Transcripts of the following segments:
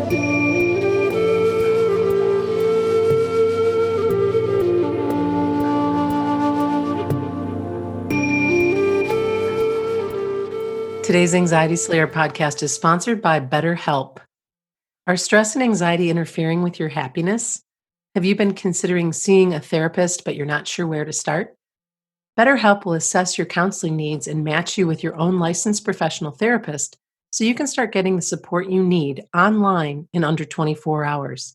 Today's Anxiety Slayer podcast is sponsored by BetterHelp. Are stress and anxiety interfering with your happiness? Have you been considering seeing a therapist, but you're not sure where to start? BetterHelp will assess your counseling needs and match you with your own licensed professional therapist so you can start getting the support you need online in under 24 hours.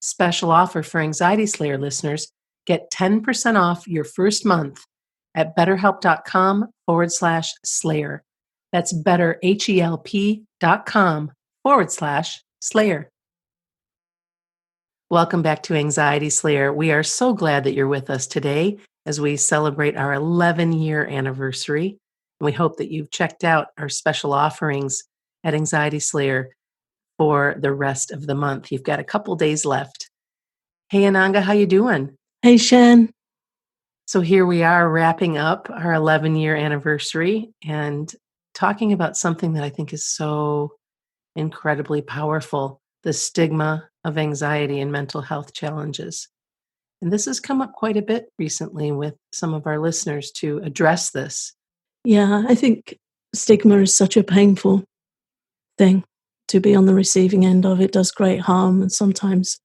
Special offer for Anxiety Slayer listeners: get 10% off your first month at betterhelp.com/slayer. That's betterhelp.com/slayer. Welcome back to Anxiety Slayer. We are so glad that you're with us today as we celebrate our 11-year anniversary. We hope that you've checked out our special offerings at Anxiety Slayer for the rest of the month. You've got a couple days left. Hey, Ananga, how you doing? Hey, Shan. So here we are wrapping up our 11-year anniversary and talking about something that I think is so incredibly powerful: the stigma of anxiety and mental health challenges. And this has come up quite a bit recently with some of our listeners to address this. Yeah, I think stigma is such a painful thing to be on the receiving end of. It does great harm, and sometimes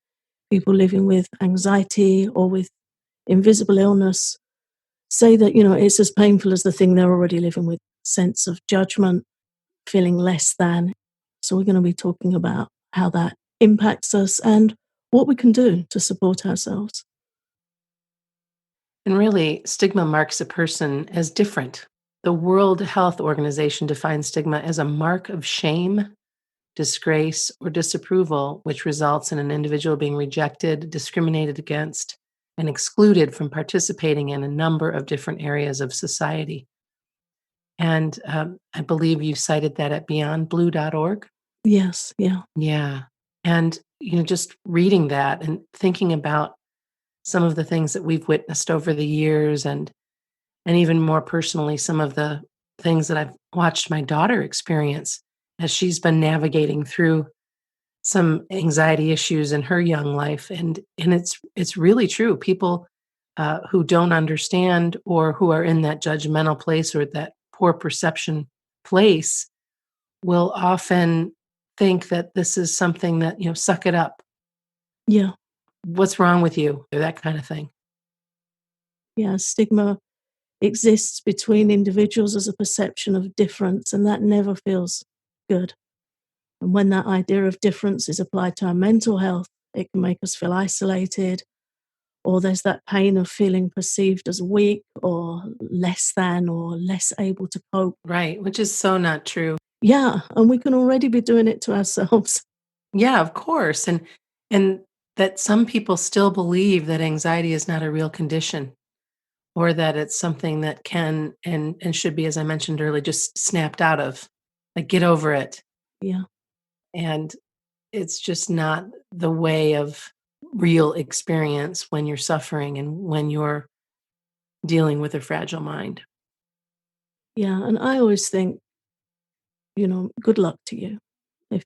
people living with anxiety or with invisible illness say that, it's as painful as the thing they're already living with. Sense of judgment, feeling less than. So we're going to be talking about how that impacts us and what we can do to support ourselves. And really, stigma marks a person as different. The World Health Organization defines stigma as a mark of shame, disgrace, or disapproval, which results in an individual being rejected, discriminated against, and excluded from participating in a number of different areas of society. And I believe you cited that at beyondblue.org. Yes, yeah. Yeah. And, just reading that and thinking about some of the things that we've witnessed over the years, and even more personally, some of the things that I've watched my daughter experience as she's been navigating through some anxiety issues in her young life. And it's really true. People who don't understand, or who are in that judgmental place or that poor perception place, will often think that this is something that, suck it up. Yeah. What's wrong with you? Or that kind of thing. Yeah, stigma exists between individuals as a perception of difference, and that never feels good. And when that idea of difference is applied to our mental health, it can make us feel isolated, or there's that pain of feeling perceived as weak or less than or less able to cope. Right, which is so not true. Yeah, and we can already be doing it to ourselves. Yeah, of course. And that some people still believe that anxiety is not a real condition, or that it's something that can and should be, as I mentioned earlier, just snapped out of. Like, get over it. Yeah. And it's just not the way of real experience when you're suffering and when you're dealing with a fragile mind. Yeah, and I always think, good luck to you. If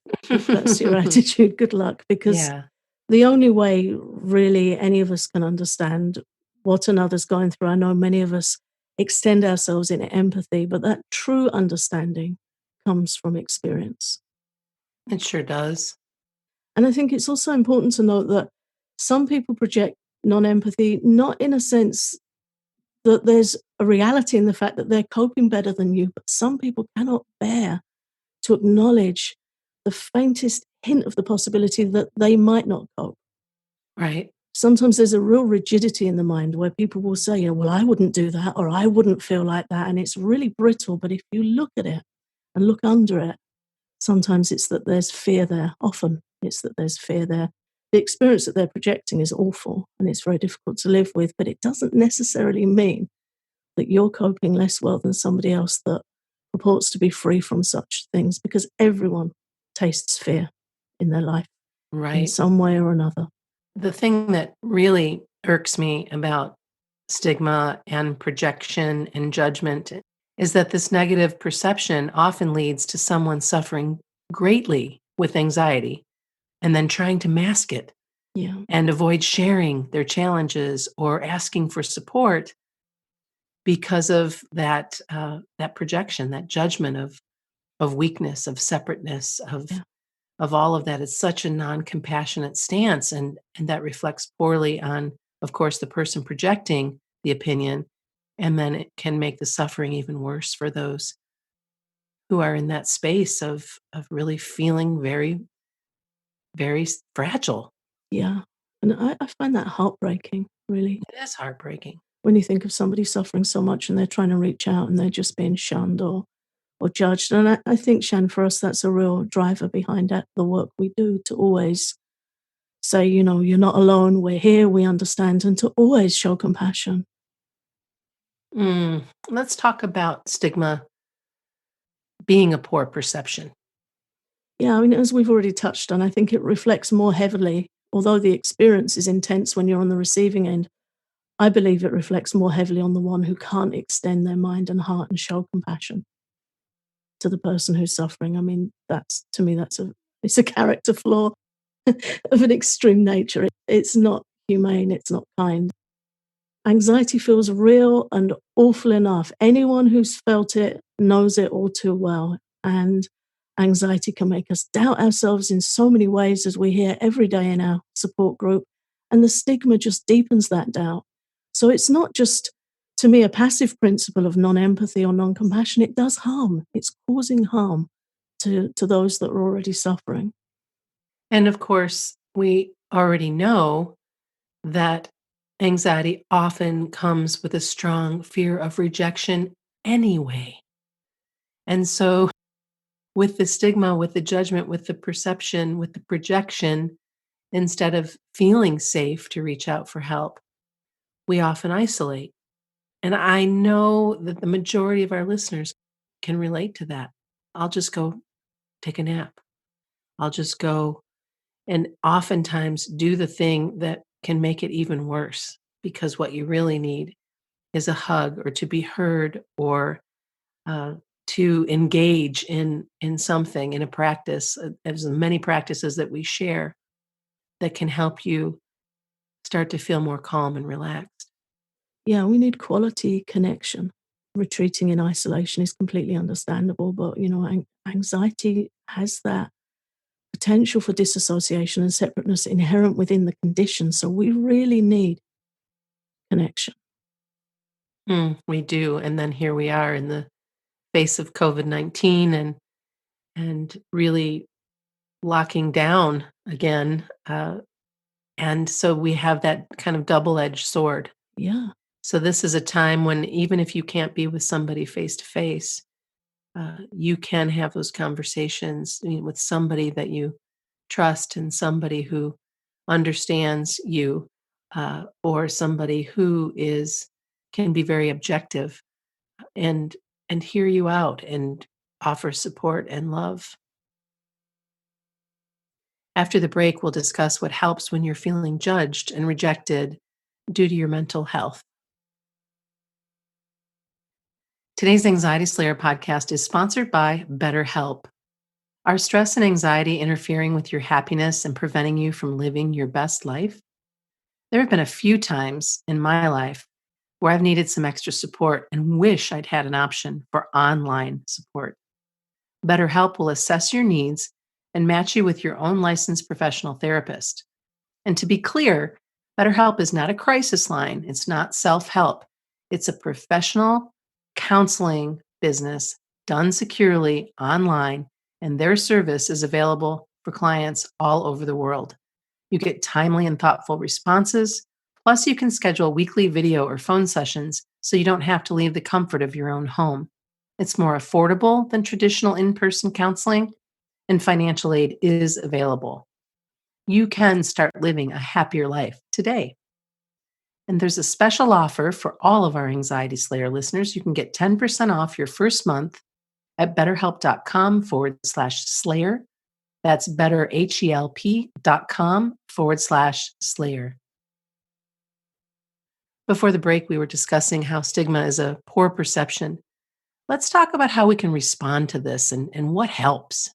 that's your attitude, good luck, because Yeah. the only way really any of us can understand what another's going through, I know many of us extend ourselves in empathy, but that true understanding comes from experience. It sure does. And I think it's also important to note that some people project non-empathy, not in a sense that there's a reality in the fact that they're coping better than you, but some people cannot bear to acknowledge the faintest hint of the possibility that they might not cope. Right. Sometimes there's a real rigidity in the mind where people will say, well, I wouldn't do that, or I wouldn't feel like that. And it's really brittle. But if you look at it and look under it, sometimes it's that there's fear there. Often it's that there's fear there. The experience that they're projecting is awful and it's very difficult to live with, but it doesn't necessarily mean that you're coping less well than somebody else that purports to be free from such things, because everyone tastes fear in their life, Right. in some way or another. The thing that really irks me about stigma and projection and judgment is that this negative perception often leads to someone suffering greatly with anxiety, and then trying to mask it Yeah. and avoid sharing their challenges or asking for support because of that projection, that judgment of weakness, of separateness, Yeah. of all of that. It's such a non-compassionate stance, and that reflects poorly on, of course, the person projecting the opinion, and then it can make the suffering even worse for those who are in that space of really feeling very, very fragile. Yeah. And I find that heartbreaking, really. It is heartbreaking. When you think of somebody suffering so much and they're trying to reach out and they're just being shunned or judged. And I think, Shan, for us, that's a real driver behind that, the work we do, to always say, you're not alone, we're here, we understand, and to always show compassion. Let's talk about stigma being a poor perception. Yeah, I mean, as we've already touched on, I think it reflects more heavily, although the experience is intense when you're on the receiving end. I believe it reflects more heavily on the one who can't extend their mind and heart and show compassion to the person who's suffering. I mean, that's to me, it's a character flaw of an extreme nature. It's not humane, it's not kind. Anxiety feels real and awful enough. Anyone who's felt it knows it all too well. And anxiety can make us doubt ourselves in so many ways, as we hear every day in our support group. And the stigma just deepens that doubt. So it's not just, to me, a passive principle of non empathy or non compassion. It does harm, it's causing harm to those that are already suffering. And of course, we already know that anxiety often comes with a strong fear of rejection anyway. And so, with the stigma, with the judgment, with the perception, with the projection, instead of feeling safe to reach out for help, we often isolate. And I know that the majority of our listeners can relate to that. I'll just go take a nap. I'll just go and oftentimes do the thing that can make it even worse, because what you really need is a hug or to be heard or uh, to engage in something, in a practice. There's many practices that we share that can help you start to feel more calm and relaxed. Yeah, we need quality connection. Retreating in isolation is completely understandable, but anxiety has that potential for disassociation and separateness inherent within the condition. So we really need connection. We do, and then here we are in the face of COVID-19 and really locking down again. And so we have that kind of double-edged sword. Yeah, So this is a time when even if you can't be with somebody face to face, you can have those conversations with somebody that you trust and somebody who understands you, or somebody who is can be very objective and hear you out and offer support and love. After the break, we'll discuss what helps when you're feeling judged and rejected due to your mental health. Today's Anxiety Slayer podcast is sponsored by BetterHelp. Are stress and anxiety interfering with your happiness and preventing you from living your best life? There have been a few times in my life where I've needed some extra support and wish I'd had an option for online support. BetterHelp will assess your needs and match you with your own licensed professional therapist. And to be clear, BetterHelp is not a crisis line, it's not self help. It's a professional counseling business done securely online, and their service is available for clients all over the world. You get timely and thoughtful responses. Plus, you can schedule weekly video or phone sessions so you don't have to leave the comfort of your own home. It's more affordable than traditional in person counseling, and financial aid is available. You can start living a happier life today. And there's a special offer for all of our Anxiety Slayer listeners. You can get 10% off your first month at betterhelp.com/slayer. That's betterhelp.com/slayer. Before the break, we were discussing how stigma is a poor perception. Let's talk about how we can respond to this and what helps. I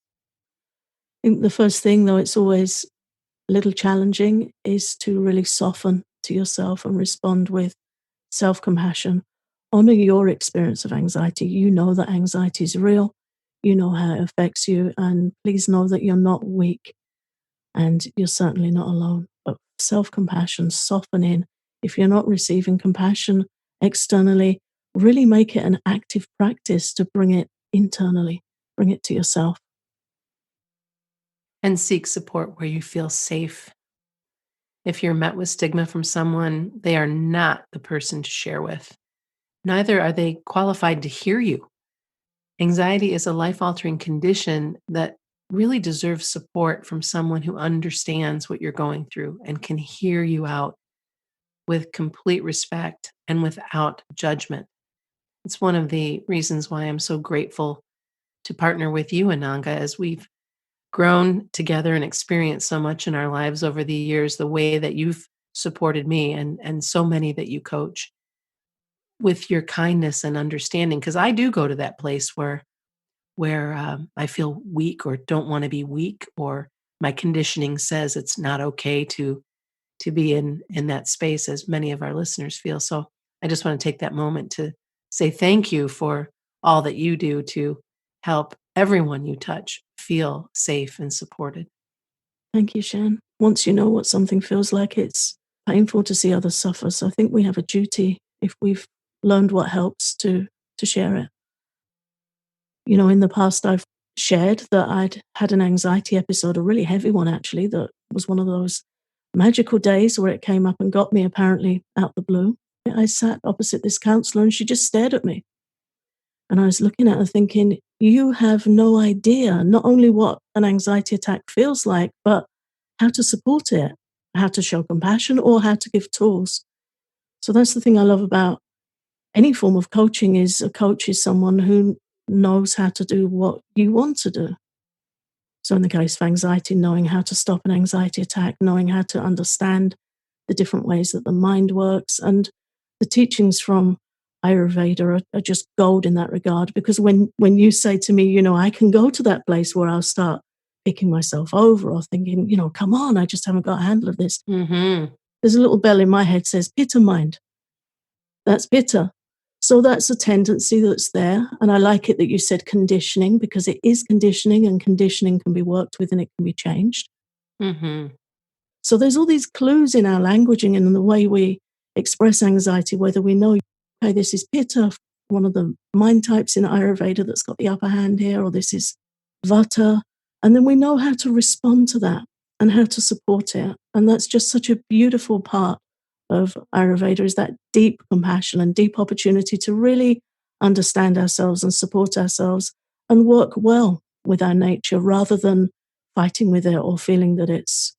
think the first thing, though, it's always a little challenging is to really soften to yourself and respond with self compassion. Honor your experience of anxiety. You know that anxiety is real, you know how it affects you, and please know that you're not weak and you're certainly not alone. But self compassion, soften in. If you're not receiving compassion externally, really make it an active practice to bring it internally, bring it to yourself. And seek support where you feel safe. If you're met with stigma from someone, they are not the person to share with. Neither are they qualified to hear you. Anxiety is a life altering condition that really deserves support from someone who understands what you're going through and can hear you out with complete respect and without judgment. It's one of the reasons why I'm so grateful to partner with you, Ananga, as we've grown together and experienced so much in our lives over the years, the way that you've supported me and so many that you coach with your kindness and understanding. Because I do go to that place where I feel weak or don't want to be weak, or my conditioning says it's not okay to be in that space, as many of our listeners feel. So I just want to take that moment to say thank you for all that you do to help everyone you touch feel safe and supported. Thank you, Shan. Once you know what something feels like, it's painful to see others suffer. So I think we have a duty, if we've learned what helps, to share it. You know, in the past, I've shared that I'd had an anxiety episode, a really heavy one actually, that was one of those magical days where it came up and got me apparently out the blue. I sat opposite this counselor and she just stared at me. And I was looking at her thinking, you have no idea not only what an anxiety attack feels like, but how to support it, how to show compassion, or how to give tools. So that's the thing I love about any form of coaching, is a coach is someone who knows how to do what you want to do. So in the case of anxiety, knowing how to stop an anxiety attack, knowing how to understand the different ways that the mind works. And the teachings from Ayurveda are just gold in that regard, because when you say to me, you know, I can go to that place where I'll start picking myself over or thinking, you know, come on, I just haven't got a handle of this. Hmm. There's a little bell in my head says, pitta mind. That's bitter. So that's a tendency that's there. And I like it that you said conditioning, because it is conditioning and conditioning can be worked with and it can be changed. Hmm. So there's all these clues in our languaging and in the way we express anxiety, whether we know, okay, this is pitta, one of the mind types in Ayurveda that's got the upper hand here, or this is vata. And then we know how to respond to that and how to support it. And that's just such a beautiful part of Ayurveda, is that deep compassion and deep opportunity to really understand ourselves and support ourselves and work well with our nature, rather than fighting with it or feeling that it's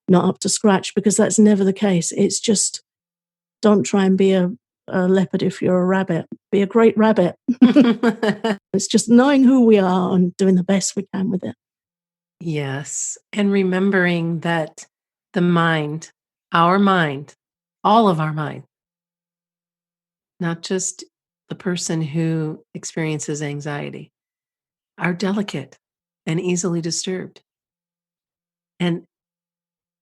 not up to scratch, because that's never the case. It's just, don't try and be a leopard if you're a rabbit. Be a great rabbit. It's just knowing who we are and doing the best we can with it. Yes. And remembering that the mind, our mind, all of our mind, not just the person who experiences anxiety, are delicate and easily disturbed. And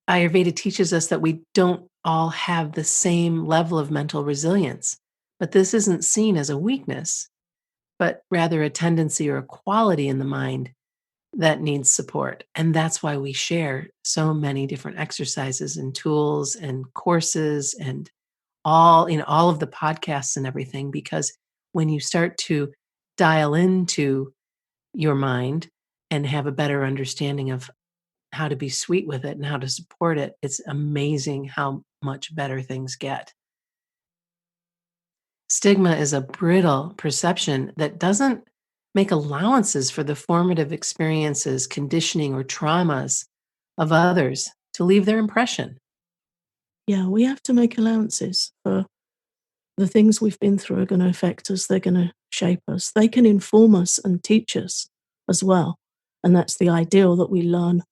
Ayurveda teaches us that we don't all have the same level of mental resilience, but this isn't seen as a weakness, but rather a tendency or a quality in the mind that needs support. And that's why we share so many different exercises and tools and courses and all of the podcasts and everything, because when you start to dial into your mind and have a better understanding of how to be sweet with it and how to support it, it's amazing how much better things get. Stigma is a brittle perception that doesn't make allowances for the formative experiences, conditioning, or traumas of others to leave their impression. Yeah, we have to make allowances for the things we've been through are going to affect us. They're going to shape us. They can inform us and teach us as well. And that's the ideal, that we learn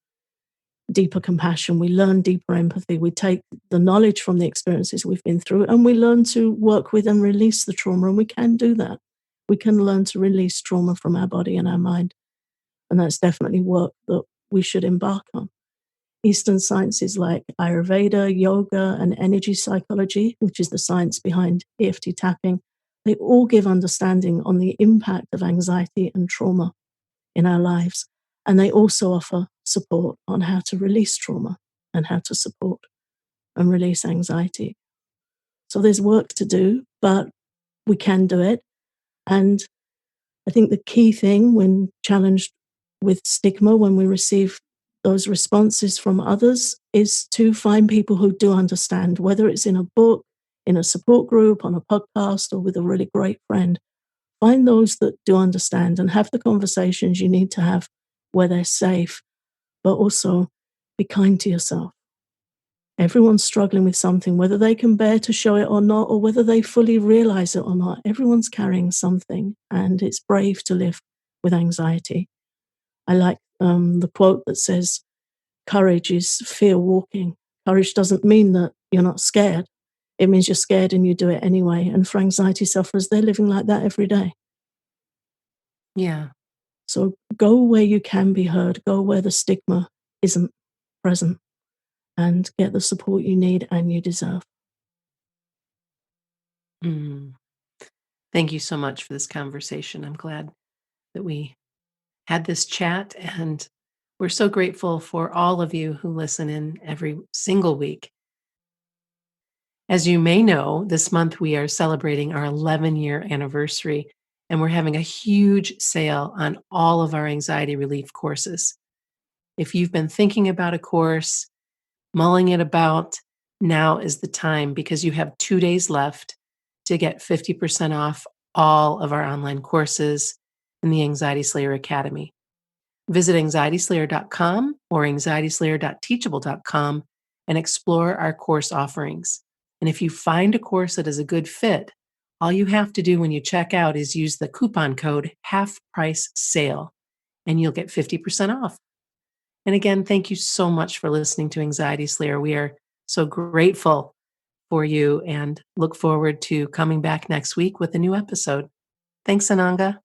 deeper compassion, we learn deeper empathy, we take the knowledge from the experiences we've been through and we learn to work with and release the trauma. And we can do that. We can learn to release trauma from our body and our mind. And that's definitely work that we should embark on. Eastern sciences like Ayurveda, yoga, and energy psychology, which is the science behind EFT tapping, they all give understanding on the impact of anxiety and trauma in our lives. And they also offer support on how to release trauma and how to support and release anxiety. So there's work to do, but we can do it. And I think the key thing when challenged with stigma, when we receive those responses from others, is to find people who do understand, whether it's in a book, in a support group, on a podcast, or with a really great friend. Find those that do understand and have the conversations you need to have where they're safe, but also be kind to yourself. Everyone's struggling with something, whether they can bear to show it or not, or whether they fully realize it or not. Everyone's carrying something, and it's brave to live with anxiety. I like the quote that says, courage is fear walking. Courage doesn't mean that you're not scared. It means you're scared and you do it anyway. And for anxiety sufferers, they're living like that every day. Yeah. So go where you can be heard, go where the stigma isn't present, and get the support you need and you deserve. Mm. Thank you so much for this conversation. I'm glad that we had this chat, and we're so grateful for all of you who listen in every single week. As you may know, this month we are celebrating our 11-year anniversary, and we're having a huge sale on all of our anxiety relief courses. If you've been thinking about a course, mulling it about, now is the time because you have 2 days left to get 50% off all of our online courses in the Anxiety Slayer Academy. Visit anxietyslayer.com or anxietyslayer.teachable.com and explore our course offerings. And if you find a course that is a good fit, all you have to do when you check out is use the coupon code half price sale and you'll get 50% off. And again, thank you so much for listening to Anxiety Slayer. We are so grateful for you and look forward to coming back next week with a new episode. Thanks, Ananga.